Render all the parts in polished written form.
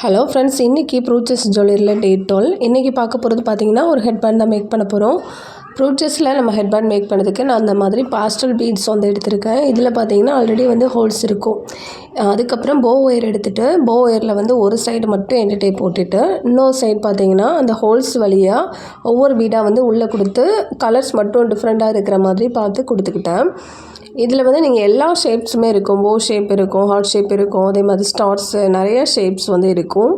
Hello friends, இன்றைக்கி ப்ரூச்சஸ் ஜுவல்லரியில் டே 12. இன்றைக்கி பார்க்க போகிறது பார்த்திங்கன்னா ஒரு ஹெட் பேண்ட் தான் மேக் பண்ண போகிறோம். ப்ரூச்சஸில் நம்ம ஹெட் பேண்ட் மேக் பண்ணதுக்கு நான் அந்த மாதிரி பாஸ்டல் பீட்ஸ் வந்து எடுத்திருக்கேன். இதில் பார்த்திங்கன்னா ஆல்ரெடி வந்து ஹோல்ஸ் இருக்கும். அதுக்கப்புறம் போ ஒயர் எடுத்துகிட்டு போ ஒயரில் வந்து ஒரு சைடு மட்டும் எண்டு டேப் போட்டுட்டு இன்னொரு சைடு பார்த்திங்கன்னா அந்த ஹோல்ஸ் வழியாக ஒவ்வொரு பீடாக வந்து உள்ளே கொடுத்து கலர்ஸ் மட்டும் டிஃப்ரெண்ட்டாக இருக்கிற மாதிரி பார்த்து கொடுத்துக்கிட்டேன். இதில் வந்து நீங்கள் எல்லா ஷேப்ஸுமே இருக்கும். போ ஷேப் இருக்கும், ஹார்ட் ஷேப் இருக்கும், அதே மாதிரி ஸ்டார்ஸு நிறைய ஷேப்ஸ் வந்து இருக்கும்.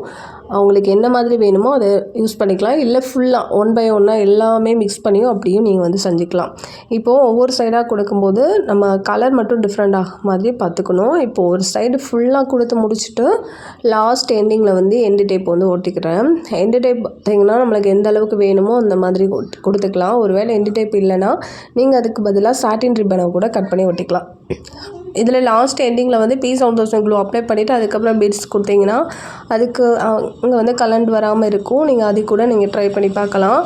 அவங்களுக்கு என்ன மாதிரி வேணுமோ அதை யூஸ் பண்ணிக்கலாம். இல்லை ஃபுல்லாக ஒன் பை ஒன்னாக எல்லாமே மிக்ஸ் பண்ணியும் அப்படியும் நீங்கள் வந்து செஞ்சுக்கலாம். இப்போது ஒவ்வொரு சைடாக கொடுக்கும்போது நம்ம கலர் மட்டும் டிஃப்ரெண்ட்டாக மாதிரி பார்த்துக்கணும். இப்போது ஒரு சைடு ஃபுல்லாக கொடுத்து முடிச்சுட்டு லாஸ்ட் எண்டிங்கில் வந்து எண்டு டேப் வந்து ஒட்டிக்கிறேன். எண்டு டேப் பார்த்திங்கன்னா நம்மளுக்கு எந்த அளவுக்கு வேணுமோ அந்த மாதிரி கொடுத்துக்கலாம். ஒருவேளை எண்டு டேப் இல்லைன்னா நீங்கள் அதுக்கு பதிலாக சாட்டின் ரிப்பனை கூட கட் பண்ணி ஒட்டிக்கலாம். இதில் லாஸ்ட் எண்டிங்கில் வந்து P1000 க்ளூ அப்ளை பண்ணிவிட்டு அதுக்கப்புறம் பீட்ஸ் கொடுத்தீங்கன்னா அதுக்கு அங்கே வந்து கலண்டு வராமல் இருக்கும். நீங்கள் அதை கூட நீங்கள் ட்ரை பண்ணி பார்க்கலாம்.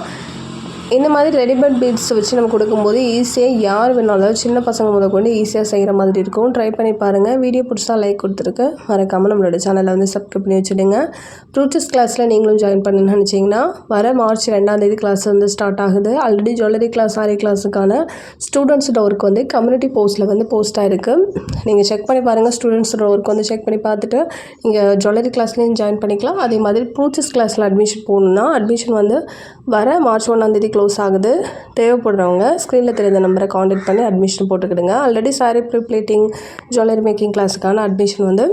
இந்த மாதிரி ரெடிமேட் பீட்ஸ் வச்சு நம்ம கொடுக்கும்போது ஈஸியாக யார் வேணாலும் சின்ன பசங்க முதல் கொண்டு ஈஸியாக செய்கிற மாதிரி இருக்கும். ட்ரை பண்ணி பாருங்கள். வீடியோ பிடிச்சா லைக் கொடுத்துருக்கு. மறக்காமல் நம்மளோட சேனலை வந்து சப்ஸ்கிரைப் பண்ணி வச்சுடுங்க. ப்ரூச்சஸ் கிளாஸில் நீங்களும் ஜாயின் பண்ணணும்னு நினச்சிங்கன்னா வர மார்ச் 2 கிளாஸ் வந்து ஸ்டார்ட் ஆகுது. ஆல்ரெடி ஜுவல்லரி கிளாஸ், சாரி கிளாஸுக்கான ஸ்டூடெண்ட்ஸோட ஒர்க் வந்து கம்யூனிட்டி போஸ்ட்டில் வந்து போஸ்ட் ஆகிருக்கு. நீங்கள் செக் பண்ணி பாருங்கள். ஸ்டூடெண்ட்ஸோட ஒர்க் வந்து செக் பண்ணி பார்த்துட்டு நீங்கள் ஜுவல்லரி கிளாஸ்லேயும் ஜாயின் பண்ணிக்கலாம். அதே மாதிரி ப்ரூச்சஸ் கிளாஸில் அட்மிஷன் போகணுன்னா அட்மிஷன் வந்து வர மார்ச் 1 க்ளோஸ் ஆகுது. தேவைப்படுறவங்க ஸ்க்ரீனில் தெரிந்த நம்பரை காண்டாக்ட் பண்ணி அட்மிஷன் போட்டுக்கிடுங்க. Already sari prepleating, jewellery making கிளாஸுக்கான அட்மிஷன் வந்து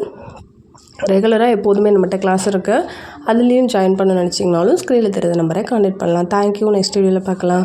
ரெகுலராக எப்போதுமே நம்மகிட்ட கிளாஸ் இருக்குது. அதுலேயும் ஜாயின் பண்ண நினச்சிங்கனாலும் ஸ்க்ரீனில் தெரிந்த நம்பரை காண்டாக்ட் பண்ணலாம். தேங்க்யூ. நெக்ஸ்ட் வீடியோவில் பார்க்கலாம்.